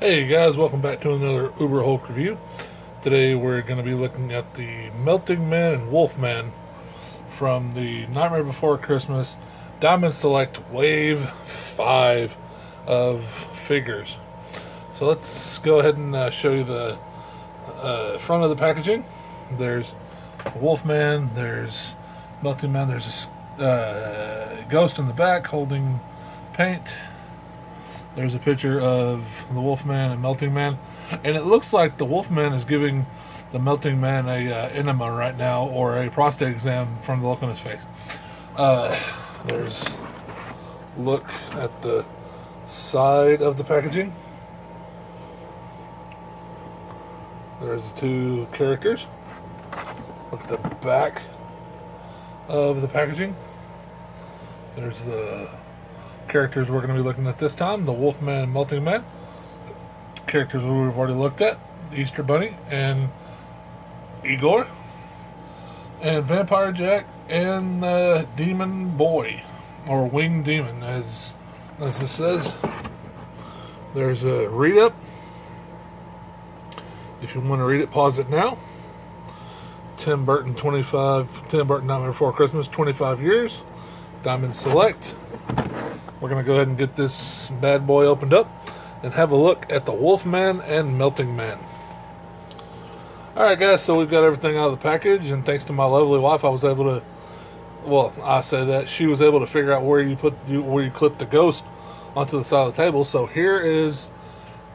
Hey guys, welcome back to another Uber Hulk review. Today we're going to be looking at the Melting Man and Wolfman from the Nightmare Before Christmas Diamond Select Wave 5 of figures. So let's go ahead and show you the front of the packaging. There's Wolfman, there's Melting Man, there's a ghost in the back holding paint. There's a picture of the Wolfman and Melting Man, and it looks like the Wolfman is giving the Melting Man a enema right now, or a prostate exam from the look on his face. There's a look at the side of the packaging. There's the two characters. Look at the back of the packaging. There's the characters we're going to be looking at this time: the Wolfman and Melting Man. Characters we've already looked at: Easter Bunny and Igor, and Vampire Jack, and the Demon Boy, or Winged Demon, as it says. There's a read up. If you want to read it, pause it now. Tim Burton Nightmare Before Christmas, 25 years. Diamond Select. We're going to go ahead and get this bad boy opened up and have a look at the Wolfman and Melting Man. Alright guys, so we've got everything out of the package, and thanks to my lovely wife, I was able to, well, I say that, she was able to figure out where you clip the ghost onto the side of the table. So here is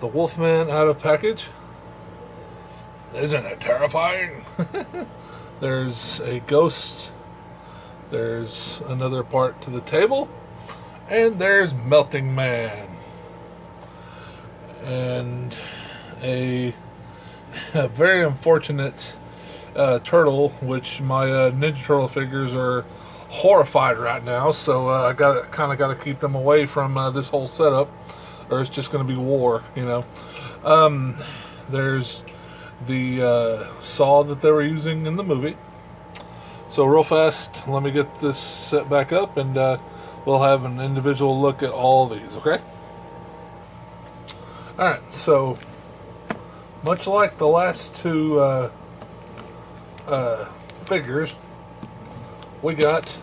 the Wolfman out of package. Isn't it terrifying? There's a ghost. There's another part to the table. And there's Melting Man. And a very unfortunate turtle, which my Ninja Turtle figures are horrified right now. So I kind of got to keep them away from this whole setup, or it's just going to be war, you know. There's the saw that they were using in the movie. So real fast, let me get this set back up, and we'll have an individual look at all these, okay? Alright, so much like the last two figures, we got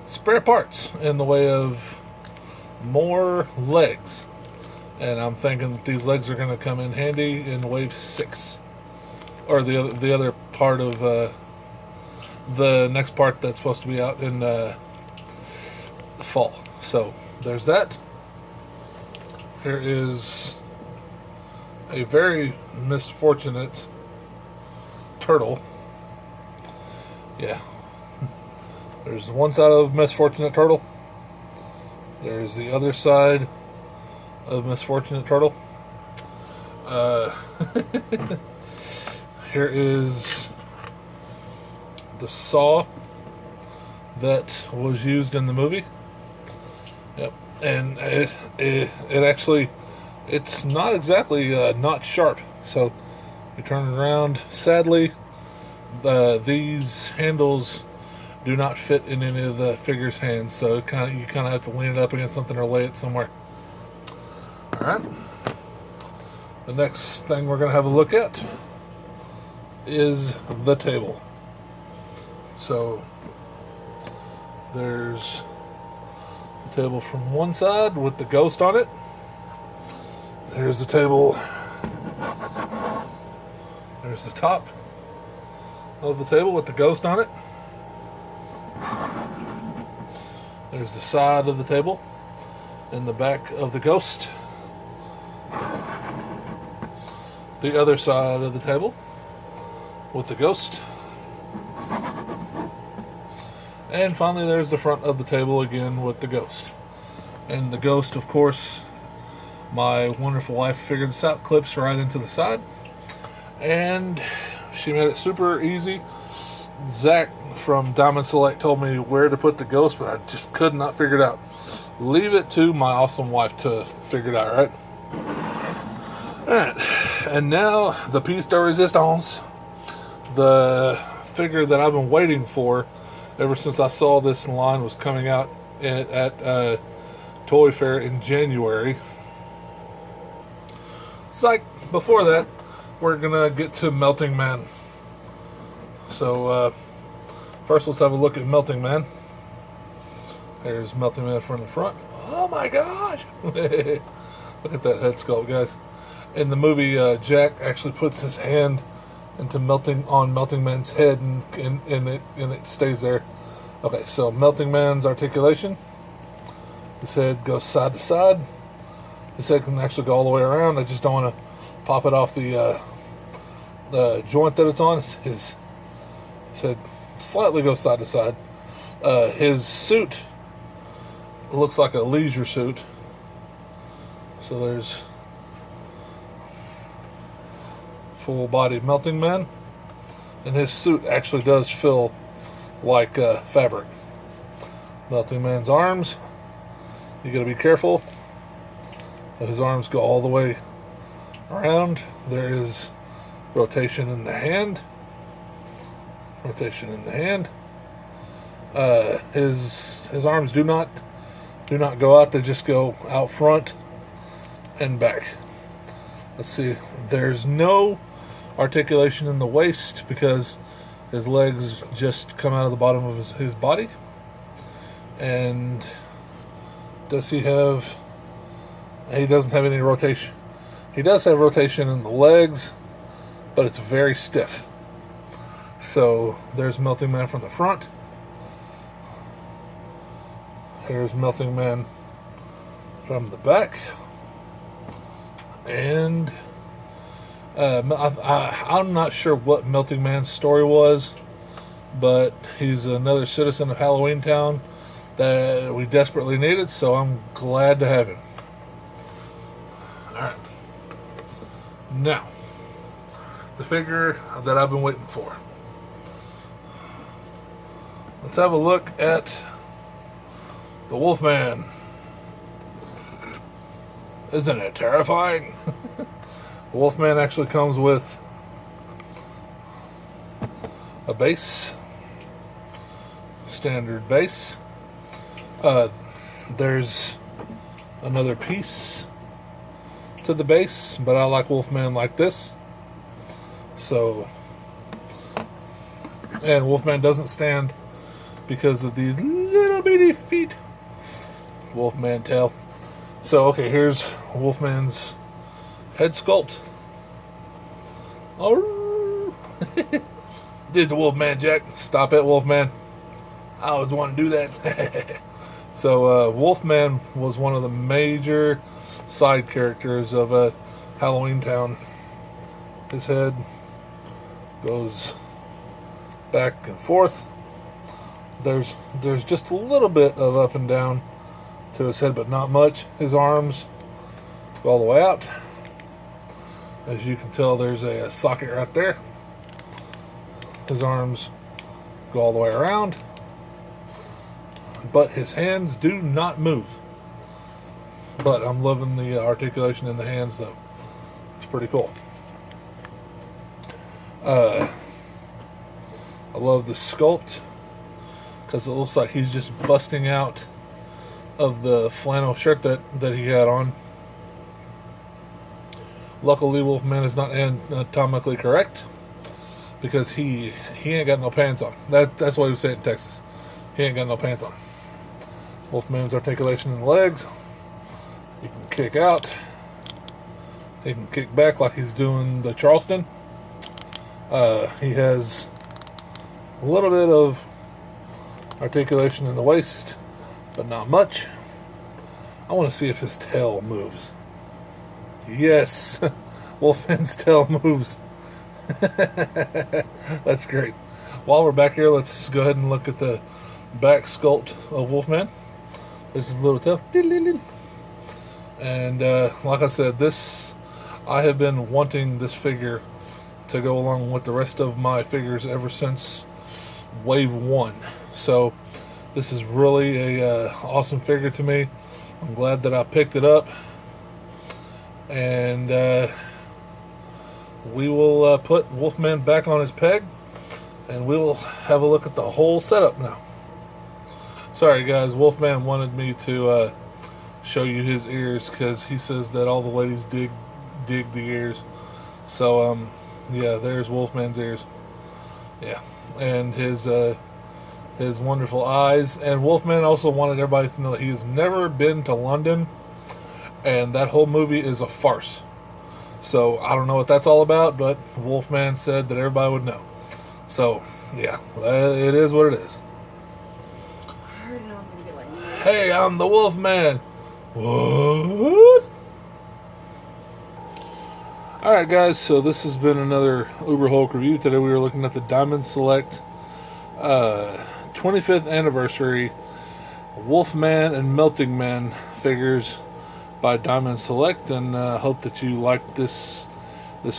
spare parts in the way of more legs. And I'm thinking that these legs are going to come in handy in Wave 6. Or the other part of the next part that's supposed to be out in fall. So there's that. Here is a very misfortunate turtle. Yeah. There's one side of misfortunate turtle. There's the other side of misfortunate turtle. Here is the saw that was used in the movie. Yep, and it actually, it's not exactly not sharp. So you turn it around. Sadly, these handles do not fit in any of the figure's hands. So you kind of have to lean it up against something or lay it somewhere. All right. The next thing we're going to have a look at is the table. So there's the table from one side with the ghost on it. Here's the table. There's the top of the table with the ghost on it. There's the side of the table and the back of the ghost. The other side of the table with the ghost. And finally, there's the front of the table again with the ghost. And the ghost, of course, my wonderful wife figured this out, clips right into the side. And she made it super easy. Zach from Diamond Select told me where to put the ghost, but I just could not figure it out. Leave it to my awesome wife to figure it out, right? Alright, and now the piece de resistance, the figure that I've been waiting for ever since I saw this line was coming out at Toy Fair in January. Psych! Before that, we're gonna get to Melting Man. So, first let's have a look at Melting Man. There's Melting Man from the front. Oh my gosh! Look at that head sculpt, guys. In the movie, Jack actually puts his hand into Melting Man's head, and it stays there. Okay, so Melting Man's articulation. His head goes side to side. His head can actually go all the way around. I just don't want to pop it off the joint that it's on. His head slightly goes side to side. His suit looks like a leisure suit. So there's full body Melting Man, and his suit actually does feel like fabric. Melting Man's arms, you gotta be careful. His arms go all the way around. There is rotation in the hand. Rotation in the hand. His arms do not go out. They just go out front and back. Let's see. There's no articulation in the waist because his legs just come out of the bottom of his body. And does he have... He doesn't have any rotation. He does have rotation in the legs, but it's very stiff. So there's Melting Man from the front. Here's Melting Man from the back. And I'm not sure what Melting Man's story was, but he's another citizen of Halloween Town that we desperately needed, so I'm glad to have him. Alright. Now, the figure that I've been waiting for. Let's have a look at the Wolfman. Isn't it terrifying? The Wolfman actually comes with a base. Standard base. There's another piece to the base, but I like Wolfman like this. So, and Wolfman doesn't stand because of these little bitty feet. Wolfman tail. So, okay, here's Wolfman's head sculpt. Oh, did the Wolfman, Jack? Stop it, Wolfman. I always want to do that. So, Wolfman was one of the major side characters of Halloween Town. His head goes back and forth. There's just a little bit of up and down to his head, but not much. His arms go all the way out. As you can tell, there's a socket right there. His arms go all the way around, but his hands do not move. But I'm loving the articulation in the hands, though. It's pretty cool. I love the sculpt because it looks like he's just busting out of the flannel shirt that he had on. Luckily, Wolfman is not anatomically correct because he ain't got no pants on. That's why we say it in Texas. He ain't got no pants on. Wolfman's articulation in the legs. He can kick out. He can kick back like he's doing the Charleston. He has a little bit of articulation in the waist, but not much. I want to see if his tail moves. Yes, Wolfman's tail moves. That's great. While we're back here, let's go ahead and look at the back sculpt of Wolfman. This is his little tail. And like I said, I have been wanting this figure to go along with the rest of my figures ever since Wave 1. So this is really a awesome figure to me. I'm glad that I picked it up. And we will put Wolfman back on his peg, and we will have a look at the whole setup now. Sorry guys, Wolfman wanted me to show you his ears because he says that all the ladies dig dig the ears. So, yeah, there's Wolfman's ears. Yeah, and his wonderful eyes. And Wolfman also wanted everybody to know that he has never been to London, and that whole movie is a farce. So I don't know what that's all about, but Wolfman said that everybody would know. So yeah, it is what it is. I already know I'm gonna get like, Hey, I'm the Wolfman. What? Alright guys, so this has been another Uber Hulk review. Today we were looking at the Diamond Select 25th anniversary Wolfman and Melting Man figures by Diamond Select, and hope that you liked this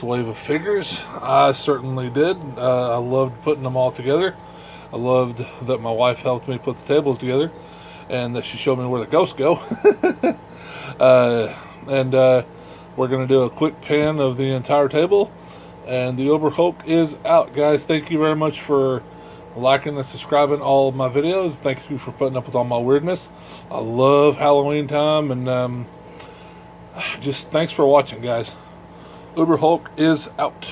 wave of figures. I certainly did. I loved putting them all together. I loved that my wife helped me put the tables together, and that she showed me where the ghosts go. And we're going to do a quick pan of the entire table, and the Uber Hulk is out, guys. Thank you very much for liking and subscribing all of my videos. Thank you for putting up with all my weirdness. I love Halloween time, and just thanks for watching, guys. Uber Hulk is out.